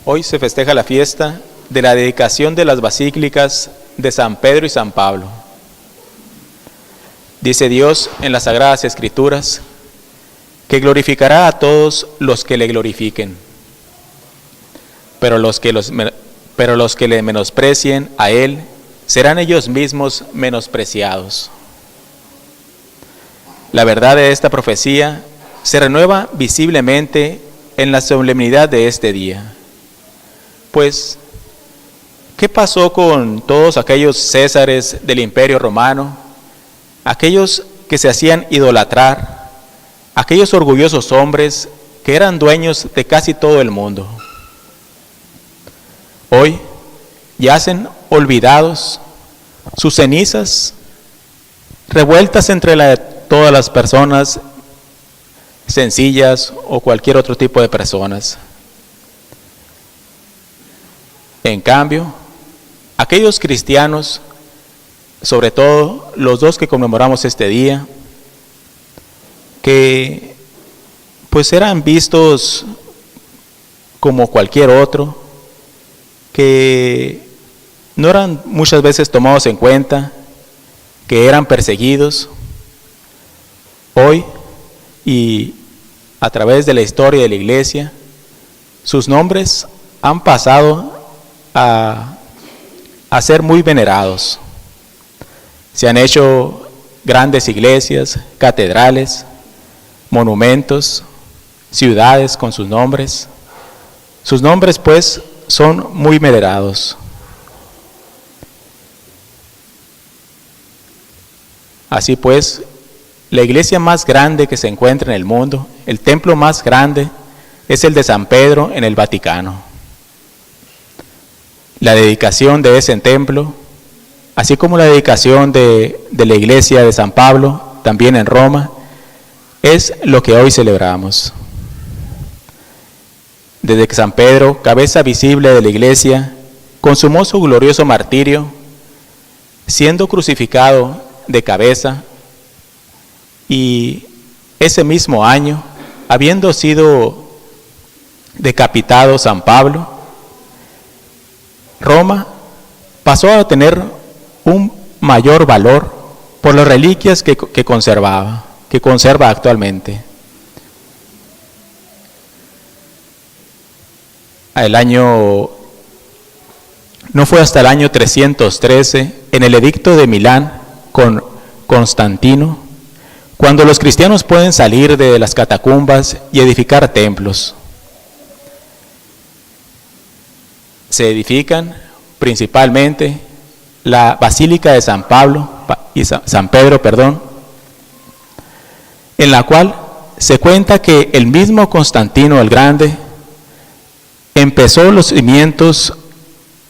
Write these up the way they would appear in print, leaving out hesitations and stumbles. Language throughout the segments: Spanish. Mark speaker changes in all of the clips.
Speaker 1: Hoy se festeja la fiesta de la dedicación de las basílicas de San Pedro y San Pablo. Dice Dios en las Sagradas Escrituras que glorificará a todos los que le glorifiquen, pero los que le menosprecien a Él serán ellos mismos menospreciados. La verdad de esta profecía se renueva visiblemente en la solemnidad de este día. Pues, ¿qué pasó con todos aquellos césares del Imperio Romano? Aquellos que se hacían idolatrar, aquellos orgullosos hombres que eran dueños de casi todo el mundo. Hoy yacen olvidados, sus cenizas revueltas entre todas las personas sencillas o cualquier otro tipo de personas. En cambio, aquellos cristianos, sobre todo los dos que conmemoramos este día, que pues eran vistos como cualquier otro, que no eran muchas veces tomados en cuenta, que eran perseguidos, hoy y a través de la historia de la Iglesia, sus nombres han pasado a ser muy venerados. Se han hecho grandes iglesias, catedrales, monumentos, ciudades con sus nombres. Sus nombres, pues, son muy venerados. Así pues, la iglesia más grande que se encuentra en el mundo, el templo más grande, es el de San Pedro en el Vaticano. La dedicación de ese templo, así como la dedicación de la iglesia de San Pablo, también en Roma, es lo que hoy celebramos. Desde que San Pedro, cabeza visible de la iglesia, consumó su glorioso martirio, siendo crucificado de cabeza, y ese mismo año, habiendo sido decapitado San Pablo, Roma pasó a tener un mayor valor por las reliquias que conserva actualmente. No fue hasta el año 313, en el edicto de Milán con Constantino, cuando los cristianos pueden salir de las catacumbas y edificar templos. Se edifican principalmente la Basílica de San Pedro, en la cual se cuenta que el mismo Constantino el Grande empezó los cimientos,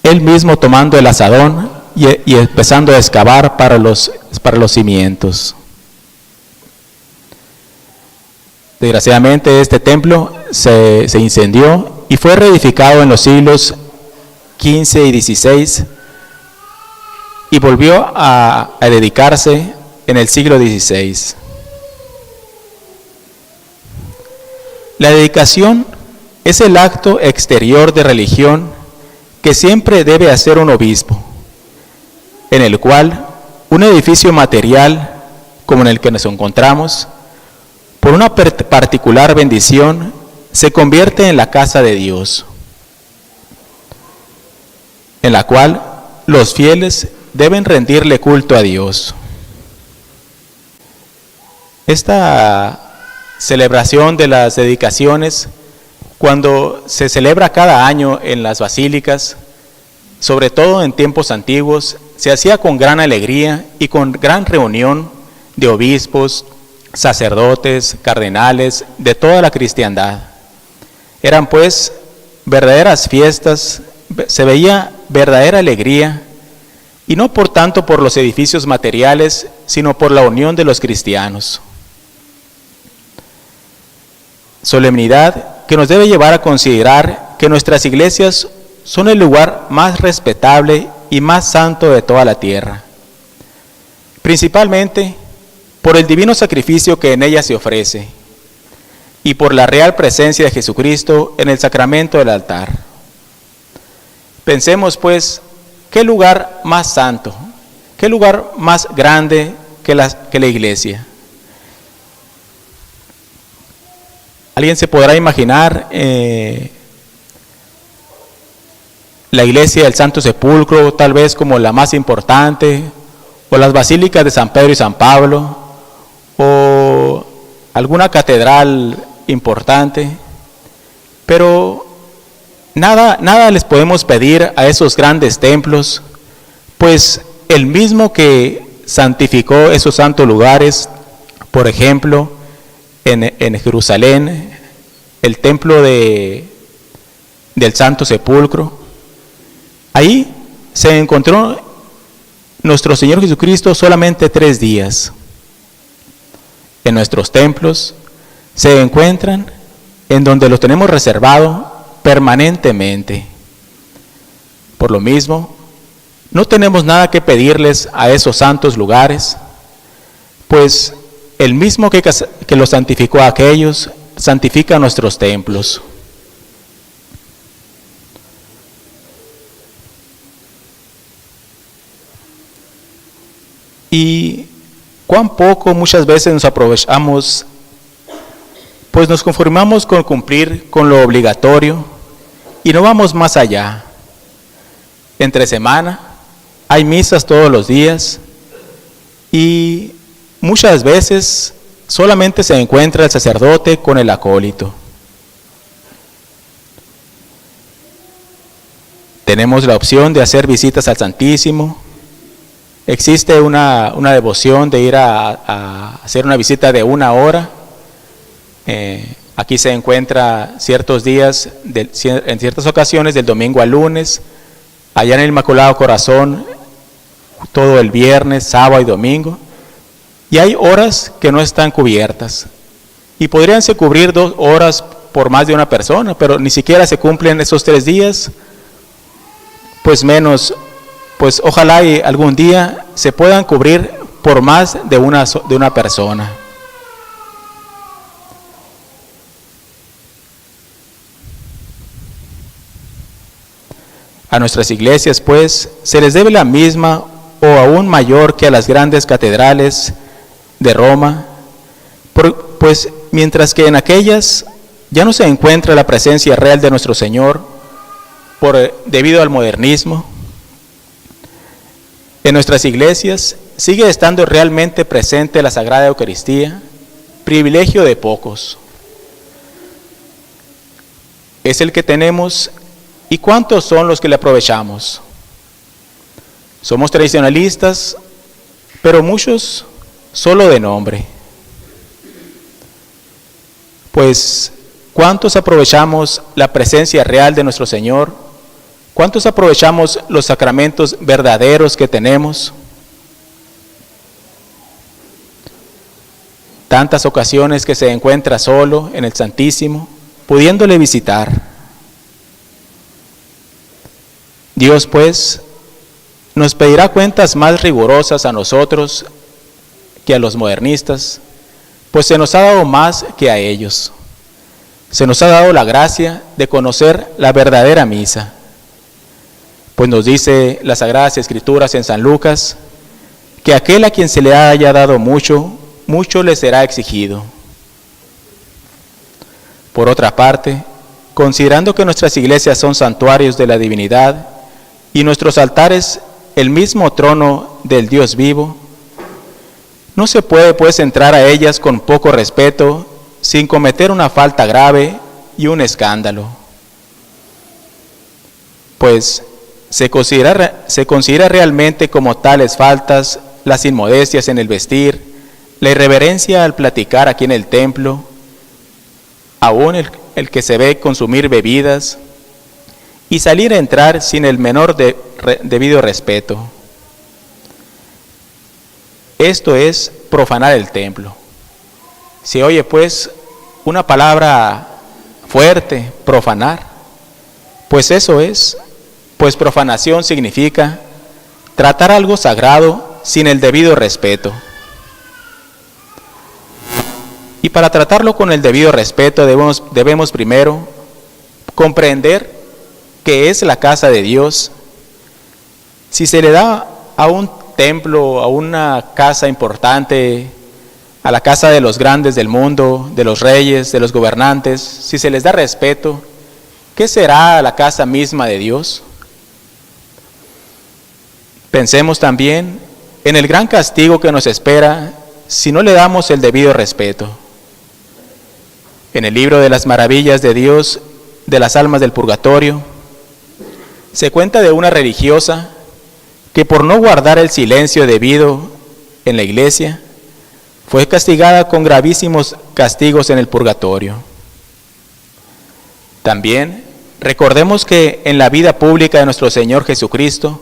Speaker 1: él mismo tomando el azadón y empezando a excavar para los cimientos. Desgraciadamente este templo se incendió y fue reedificado en los siglos XV y XVI y volvió a dedicarse en el siglo XVI. La dedicación es el acto exterior de religión que siempre debe hacer un obispo, en el cual un edificio material como en el que nos encontramos, por una particular bendición, se convierte en la casa de Dios, en la cual los fieles deben rendirle culto a Dios. Esta celebración de las dedicaciones, cuando se celebra cada año en las basílicas, sobre todo en tiempos antiguos, se hacía con gran alegría y con gran reunión de obispos, sacerdotes, cardenales, de toda la cristiandad. Eran pues verdaderas fiestas, se veía verdadera alegría, y no por tanto por los edificios materiales, sino por la unión de los cristianos. Solemnidad que nos debe llevar a considerar que nuestras iglesias son el lugar más respetable y más santo de toda la tierra, principalmente por el divino sacrificio que en ella se ofrece y por la real presencia de Jesucristo en el sacramento del altar. Pensemos pues, ¿qué lugar más santo? ¿Qué lugar más grande que la iglesia? ¿Alguien se podrá imaginar la iglesia del Santo Sepulcro tal vez como la más importante, o las basílicas de San Pedro y San Pablo, o alguna catedral importante? Pero nada les podemos pedir a esos grandes templos, pues el mismo que santificó esos santos lugares, por ejemplo, en Jerusalén, el templo del Santo Sepulcro, ahí se encontró nuestro Señor Jesucristo solamente 3 días. En nuestros templos se encuentran en donde los tenemos reservado permanentemente. Por lo mismo, no tenemos nada que pedirles a esos santos lugares, pues el mismo que los santificó a aquellos, santifica nuestros templos. Y cuán poco muchas veces nos aprovechamos, pues nos conformamos con cumplir con lo obligatorio y no vamos más allá. Entre semana hay misas todos los días y muchas veces solamente se encuentra el sacerdote con el acólito. Tenemos la opción de hacer visitas al Santísimo. Existe una devoción de ir a hacer una visita de 1 hora. Aquí se encuentra ciertos días, en ciertas ocasiones, del domingo al lunes, allá en el Inmaculado Corazón, todo el viernes, sábado y domingo. Y hay horas que no están cubiertas. Y podríanse cubrir 2 horas por más de una persona, pero ni siquiera se cumplen esos 3 días, pues menos. Pues ojalá y algún día se puedan cubrir por más de una persona. A nuestras iglesias, pues, se les debe la misma o aún mayor que a las grandes catedrales de Roma, pues mientras que en aquellas ya no se encuentra la presencia real de nuestro Señor debido al modernismo, en nuestras iglesias sigue estando realmente presente la Sagrada Eucaristía, privilegio de pocos. Es el que tenemos, ¿y cuántos son los que le aprovechamos? Somos tradicionalistas, pero muchos solo de nombre. Pues, ¿cuántos aprovechamos la presencia real de nuestro Señor? ¿Cuántos aprovechamos los sacramentos verdaderos que tenemos? Tantas ocasiones que se encuentra solo en el Santísimo, pudiéndole visitar. Dios, pues, nos pedirá cuentas más rigurosas a nosotros que a los modernistas, pues se nos ha dado más que a ellos. Se nos ha dado la gracia de conocer la verdadera misa. Pues nos dice las Sagradas Escrituras en San Lucas, que aquel a quien se le haya dado mucho, mucho le será exigido. Por otra parte, considerando que nuestras iglesias son santuarios de la divinidad y nuestros altares el mismo trono del Dios vivo, no se puede pues entrar a ellas con poco respeto, sin cometer una falta grave y un escándalo. Pues se considera realmente como tales faltas las inmodestias en el vestir, la irreverencia al platicar aquí en el templo, aún el que se ve consumir bebidas y salir a entrar sin el menor debido respeto. Esto es profanar el templo. Se oye pues una palabra fuerte, profanar, pues eso es. Pues profanación significa tratar algo sagrado sin el debido respeto. Y para tratarlo con el debido respeto debemos primero comprender que es la casa de Dios, si se le da a un templo, a una casa importante, a la casa de los grandes del mundo, de los reyes, de los gobernantes, si se les da respeto, ¿qué será la casa misma de Dios? Pensemos también en el gran castigo que nos espera si no le damos el debido respeto. En el libro de las maravillas de Dios, de las almas del purgatorio, se cuenta de una religiosa que por no guardar el silencio debido en la iglesia, fue castigada con gravísimos castigos en el purgatorio. También recordemos que en la vida pública de nuestro Señor Jesucristo,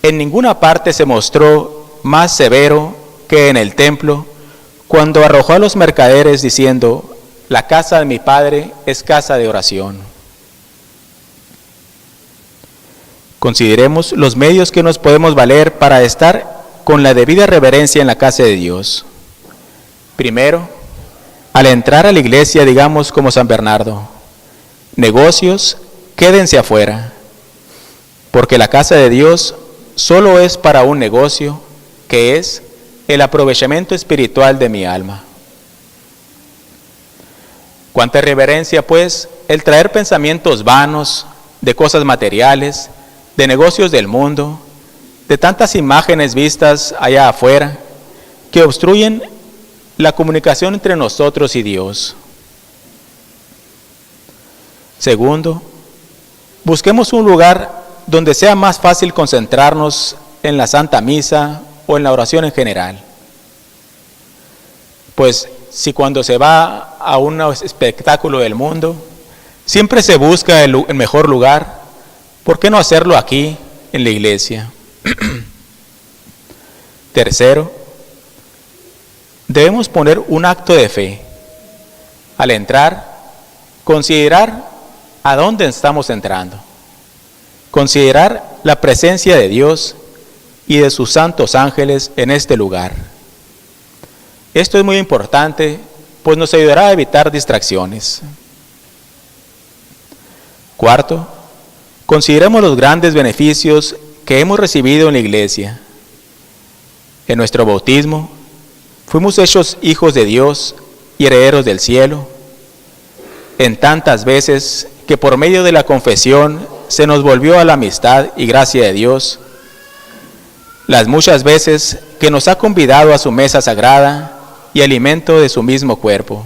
Speaker 1: en ninguna parte se mostró más severo que en el templo, cuando arrojó a los mercaderes diciendo: la casa de mi Padre es casa de oración. Consideremos los medios que nos podemos valer para estar con la debida reverencia en la casa de Dios. Primero, al entrar a la iglesia, digamos como San Bernardo: negocios, quédense afuera, porque la casa de Dios solo es para un negocio, que es el aprovechamiento espiritual de mi alma. Cuánta reverencia, pues, el traer pensamientos vanos, de cosas materiales, de negocios del mundo, de tantas imágenes vistas allá afuera, que obstruyen la comunicación entre nosotros y Dios. Segundo, busquemos un lugar donde sea más fácil concentrarnos en la Santa Misa o en la oración en general. Pues si cuando se va a un espectáculo del mundo, siempre se busca el mejor lugar, ¿por qué no hacerlo aquí, en la iglesia? Tercero, debemos poner un acto de fe. Al entrar, considerar a dónde estamos entrando. Considerar la presencia de Dios y de sus santos ángeles en este lugar. Esto es muy importante, pues nos ayudará a evitar distracciones. Cuarto, consideremos los grandes beneficios que hemos recibido en la iglesia. En nuestro bautismo, fuimos hechos hijos de Dios y herederos del cielo. En tantas veces que por medio de la confesión se nos volvió a la amistad y gracia de Dios. Las muchas veces que nos ha convidado a su mesa sagrada y alimento de su mismo cuerpo.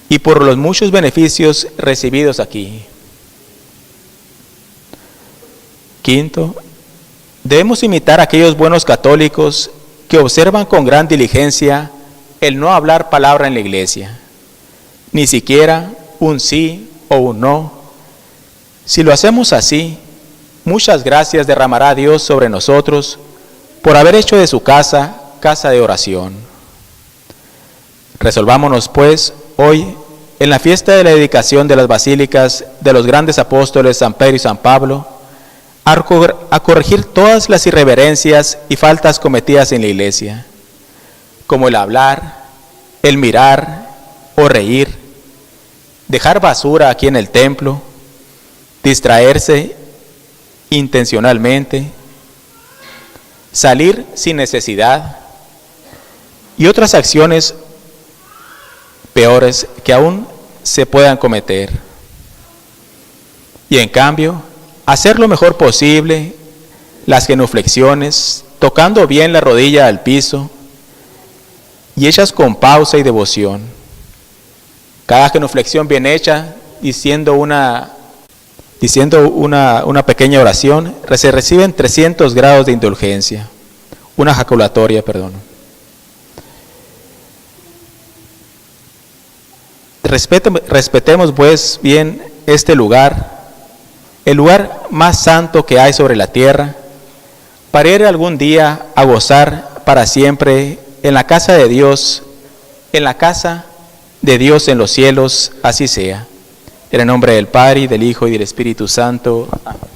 Speaker 1: Y por los muchos beneficios recibidos aquí. Quinto, debemos imitar a aquellos buenos católicos que observan con gran diligencia el no hablar palabra en la iglesia, ni siquiera un sí o un no. Si lo hacemos así, muchas gracias derramará Dios sobre nosotros por haber hecho de su casa, casa de oración. Resolvámonos pues hoy, en la fiesta de la dedicación de las basílicas de los grandes apóstoles San Pedro y San Pablo, a corregir todas las irreverencias y faltas cometidas en la iglesia, como el hablar, el mirar o reír, dejar basura aquí en el templo, distraerse intencionalmente, salir sin necesidad y otras acciones peores que aún se puedan cometer. Y en cambio, hacer lo mejor posible las genuflexiones, tocando bien la rodilla al piso y hechas con pausa y devoción. Cada genuflexión bien hecha, diciendo una pequeña oración, se reciben 300 grados de indulgencia, una ejaculatoria, perdón. Respetemos pues bien este lugar, el lugar más santo que hay sobre la tierra, para ir algún día a gozar para siempre en la casa de Dios, en la casa de Dios en los cielos, así sea. En el nombre del Padre, y del Hijo, y del Espíritu Santo. Amén.